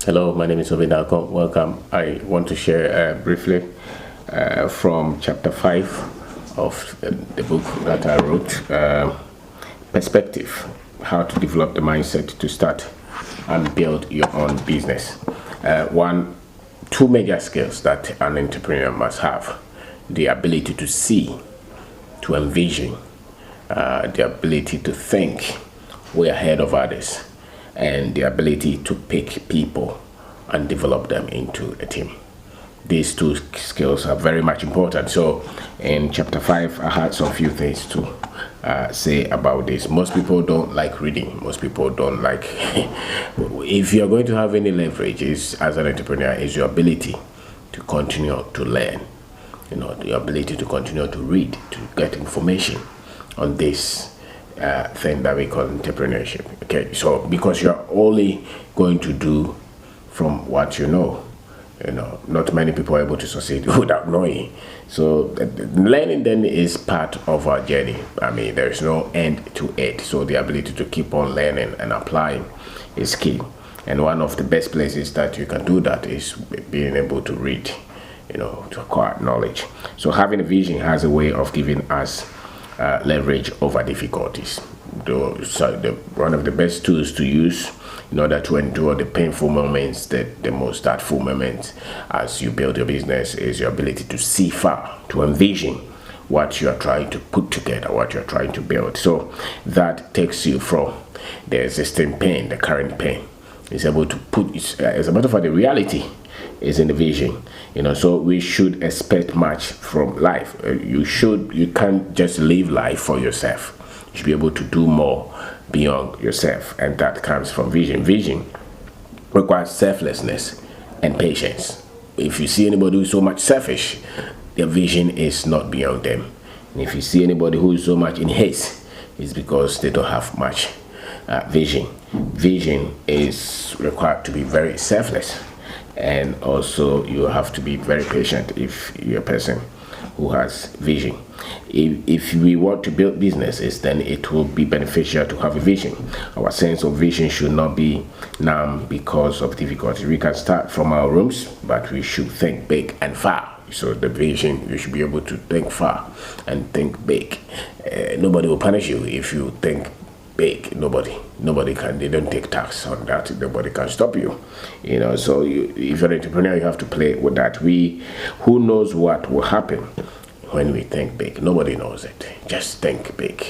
Hello, my name is Kwabena. Welcome. I want to share briefly from chapter 5 of the book that I wrote, Perspective, how to develop the mindset to start and build your own business. Two major skills that an entrepreneur must have: the ability to see, to envision, the ability to think way ahead of others, and the ability to pick people and develop them into a team. These two skills are very much important. So in chapter 5, I had some few things to say about this. Most people don't like reading. Most people don't like if you're going to have any leverage as an entrepreneur, is your ability to continue to learn, the ability to continue to read, to get information on this thing that we call entrepreneurship. Okay, so because you're only going to do from what you know, not many people are able to succeed without knowing. So learning then is part of our journey. I mean, there is no end to it. So the ability to keep on learning and applying is key. And one of the best places that you can do that is being able to read, to acquire knowledge. So having a vision has a way of giving us leverage over difficulties. One of the best tools to use in order to endure the painful moments, the most hurtful moments as you build your business, is your ability to see far, to envision what you are trying to put together, what you're trying to build. So that takes you from the existing pain, the current pain. It's able to put, as a matter of fact, the reality is in the vision. So we should expect much from life. You can't just live life for yourself. You should be able to do more beyond yourself, and that comes from vision. Vision requires selflessness and patience. If you see anybody who is so much selfish, their vision is not beyond them. And if you see anybody who is so much in haste, it's because they don't have much vision. Vision is required to be very selfless, and also you have to be very patient if you're a person who has vision. If we want to build businesses, then it will be beneficial to have a vision. Our sense of vision should not be numb because of difficulty. We can start from our rooms, but we should think big and far. So the vision, you should be able to think far and think big. Nobody will punish you if you think big. Nobody can. They don't take tax on that. Nobody can stop you. So if you're an entrepreneur, you have to play with that. Who knows what will happen when we think big? Nobody knows it. Just think big.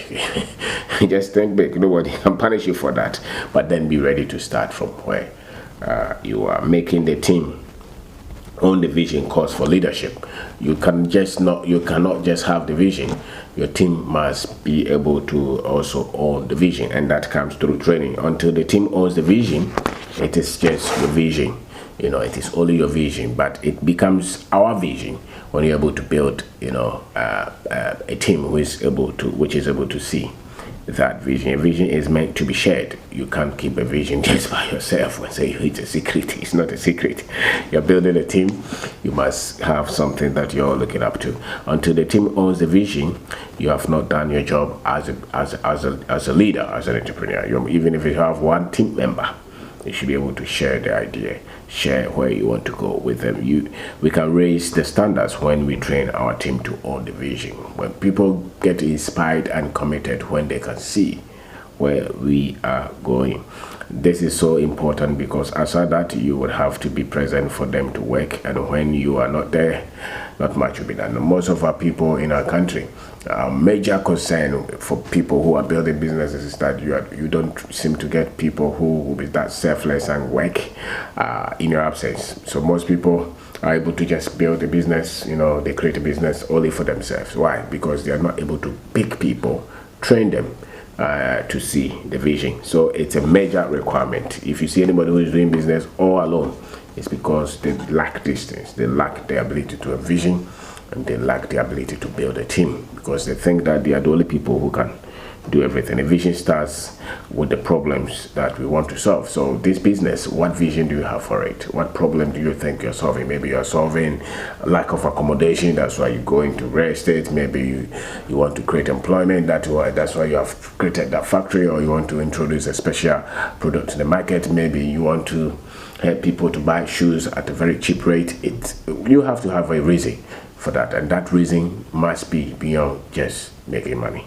Just think big. Nobody can punish you for that. But then be ready to start from where you are. Making the team own the vision calls for leadership. You cannot just have the vision. Your team must be able to also own the vision, and that comes through training. Until the team owns the vision, it is just your vision. It is only your vision, but it becomes our vision when you're able to build, a team which is able to see that vision. A vision is meant to be shared. You can't keep a vision just by yourself and say it's a secret. It's not a secret. You're building a team. You must have something that you're looking up to. Until the team owns the vision, you have not done your job as a leader, as an entrepreneur. Even if you have one team member, you should be able to share the idea, share where you want to go with them. We can raise the standards when we train our team to own the vision. When people get inspired and committed, when they can see where we are going. This is so important, because aside that, you would have to be present for them to work, and when you are not there, not much will be done. Most of our people in our country, major concern for people who are building businesses is that you don't seem to get people who will be that selfless and work in your absence. So most people are able to just build a business, they create a business only for themselves. Why? Because they are not able to pick people, train them to see the vision. So it's a major requirement. If you see anybody who is doing business all alone, it's because they lack these things. They lack the ability to envision, and they lack the ability to build a team, because they think that they are the only people who can do everything. A vision starts with the problems that we want to solve. So this business, what vision do you have for it? What problem do you think you're solving? Maybe you're solving lack of accommodation, that's why you go into real estate. Maybe you want to create employment, that's why you have created that factory, or you want to introduce a special product to the market. Maybe you want to help people to buy shoes at a very cheap rate. You have to have a reason for that, and that reason must be beyond just making money.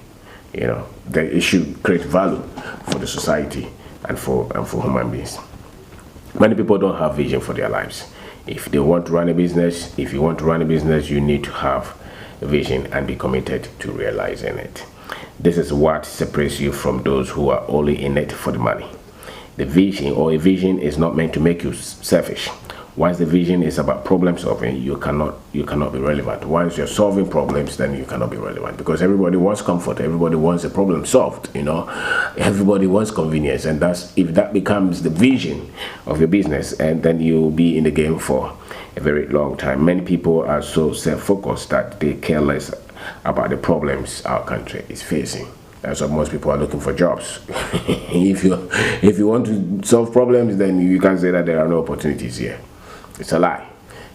It should create value for the society and for human beings. Many people don't have vision for their lives. If they want to run a business, if you want to run a business, you need to have a vision and be committed to realizing it. This is what separates you from those who are only in it for the money. The vision, or a vision, is not meant to make you selfish. Once the vision is about problem solving, you cannot be relevant. Once you're solving problems, then you cannot be relevant, because everybody wants comfort, everybody wants a problem solved. Everybody wants convenience, and if that becomes the vision of your business, and then you'll be in the game for a very long time. Many people are so self-focused that they care less about the problems our country is facing. That's why most people are looking for jobs. If you want to solve problems, then you can say that there are no opportunities here. It's a lie.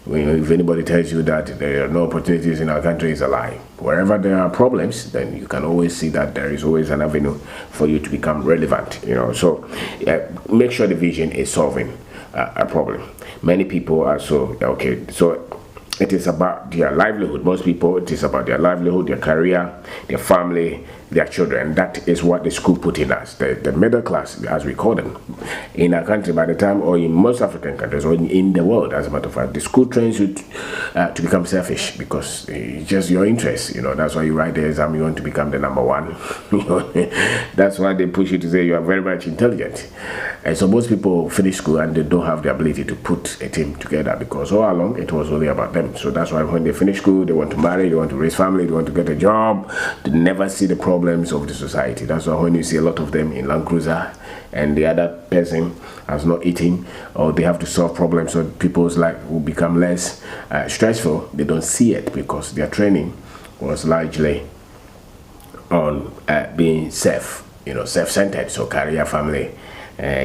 If anybody tells you that there are no opportunities in our country, it's a lie. Wherever there are problems, then you can always see that there is always an avenue for you to become relevant. So make sure the vision is solving a problem. Many people are so it is about their livelihood. Most people, it is about their livelihood, their career, their family, their children. That is what the school put in us, the middle class, as we call them. In our country, by the time, or in most African countries, or in the world, as a matter of fact, the school trains you to become selfish, because it's just your interest. That's why you write the exam, you want to become the number one. That's why they push you to say you are very much intelligent. And so most people finish school and they don't have the ability to put a team together, because all along it was only about them. So that's why when they finish school, they want to marry, they want to raise family, they want to get a job, they never see the problems of the society. That's why when you see a lot of them in Land Cruiser and the other person has not eaten, or they have to solve problems so people's life will become less stressful, they don't see it, because their training was largely on being self-centered, so career, family,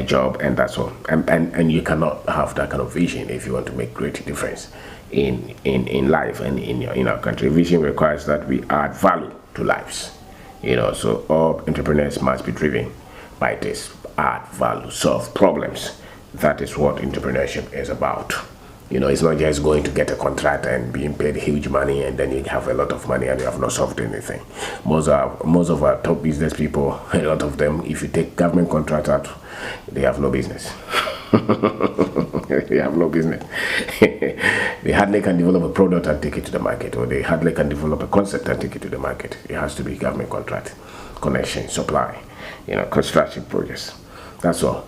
job, and that's all. And you cannot have that kind of vision if you want to make great difference in life and in our country. Vision requires that we add value to lives. So all entrepreneurs must be driven by this: add value, solve problems. That is what entrepreneurship is about. It's not just going to get a contract and being paid huge money and then you have a lot of money and you have not solved anything. Most of our top business people, a lot of them, if you take government contract out, they have no business. They have no business. They hardly can develop a product and take it to the market, or they hardly can develop a concept and take it to the market. It has to be government contract, connection, supply, construction projects. That's all.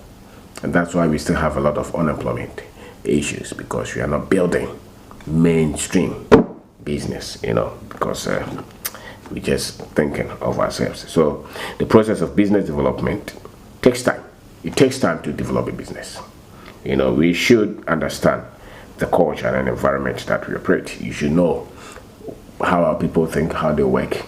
And that's why we still have a lot of unemployment issues, because we are not building mainstream business, because we're just thinking of ourselves. So the process of business development takes time. It takes time to develop a business. We should understand the culture and environment that we operate. You should know how our people think, how they work,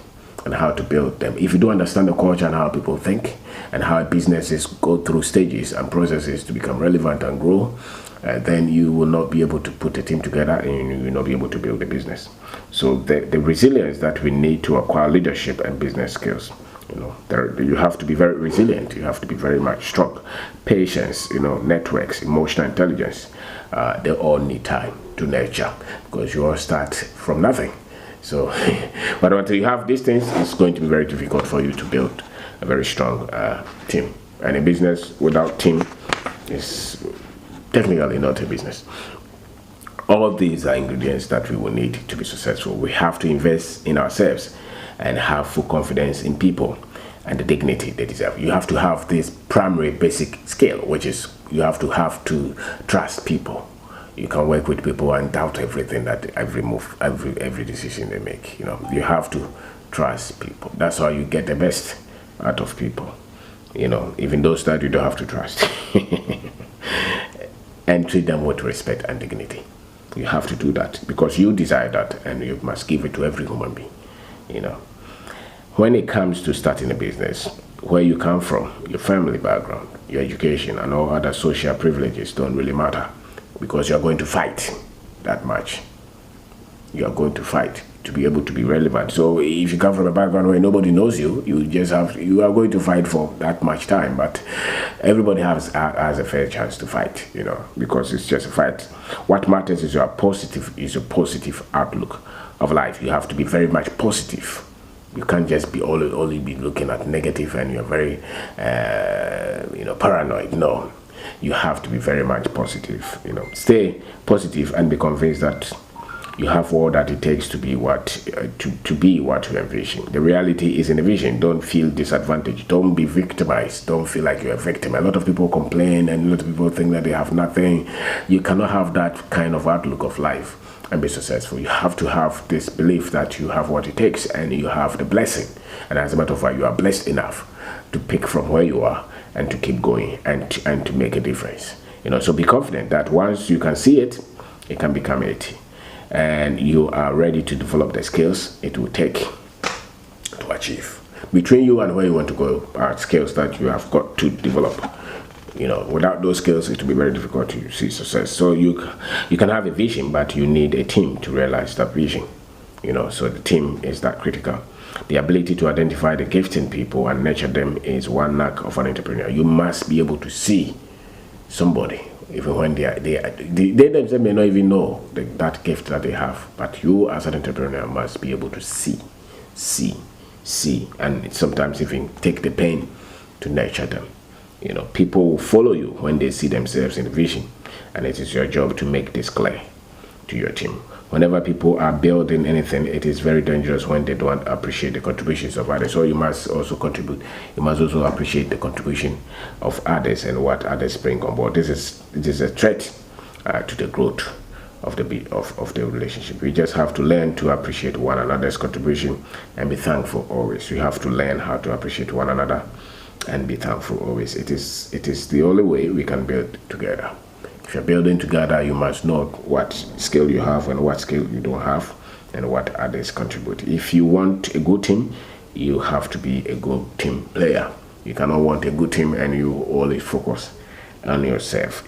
and how to build them. If you don't understand the culture and how people think, and how businesses go through stages and processes to become relevant and grow, then you will not be able to put a team together, and you will not be able to build a business. So the resilience that we need to acquire leadership and business skills, you have to be very resilient. You have to be very much strong. Patience, networks, emotional intelligence, they all need time to nurture, because you all start from nothing. So, but until you have these things, it's going to be very difficult for you to build a very strong team. And a business without team is technically not a business. All of these are ingredients that we will need to be successful. We have to invest in ourselves and have full confidence in people and the dignity they deserve. You have to have this primary basic skill, which is you have to trust people. You can work with people and doubt everything, that every move, every decision they make. You have to trust people. That's how you get the best out of people. Even those that you don't have to trust. And treat them with respect and dignity. You have to do that because you desire that, and you must give it to every human being. when it comes to starting a business, where you come from, your family background, your education, and all other social privileges don't really matter, because you're going to fight that much. You are going to fight to be able to be relevant. So if you come from a background where nobody knows you, you are going to fight for that much time. But everybody has a fair chance to fight, because it's just a fight. What matters is your positive outlook of life. You have to be very much positive. You can't just be only be looking at negative and you're very paranoid. No, you have to be very much positive. Stay positive and be convinced that you have all that it takes to be what you envision. The reality is in the vision. Don't feel disadvantaged. Don't be victimized. Don't feel like you're a victim. A lot of people complain and a lot of people think that they have nothing. You cannot have that kind of outlook of life and be successful. You have to have this belief that you have what it takes and you have the blessing. And as a matter of fact, you are blessed enough to pick from where you are and to keep going and to make a difference. So be confident that once you can see it, it can become reality. And you are ready to develop the skills it will take to achieve. Between you and where you want to go are skills that you have got to develop. Without those skills, it will be very difficult to see success. So you can have a vision, but you need a team to realize that vision. So the team is that critical. The ability to identify the gifts in people and nurture them is one knack of an entrepreneur. You must be able to see somebody, even when they themselves may not even know that gift that they have. But you as an entrepreneur must be able to see, and sometimes even take the pain to nurture them. People will follow you when they see themselves in the vision, and it is your job to make this clear to your team. Whenever people are building anything, it is very dangerous when they don't appreciate the contributions of others. So you must also contribute. You must also appreciate the contribution of others and what others bring on board. This is a threat to the growth of the relationship. We just have to learn to appreciate one another's contribution and be thankful always. We have to learn how to appreciate one another and be thankful always. It is the only way we can build together. If you're building together, you must know what skill you have and what skill you don't have and what others contribute. If you want a good team, you have to be a good team player. You cannot want a good team and you only focus on yourself.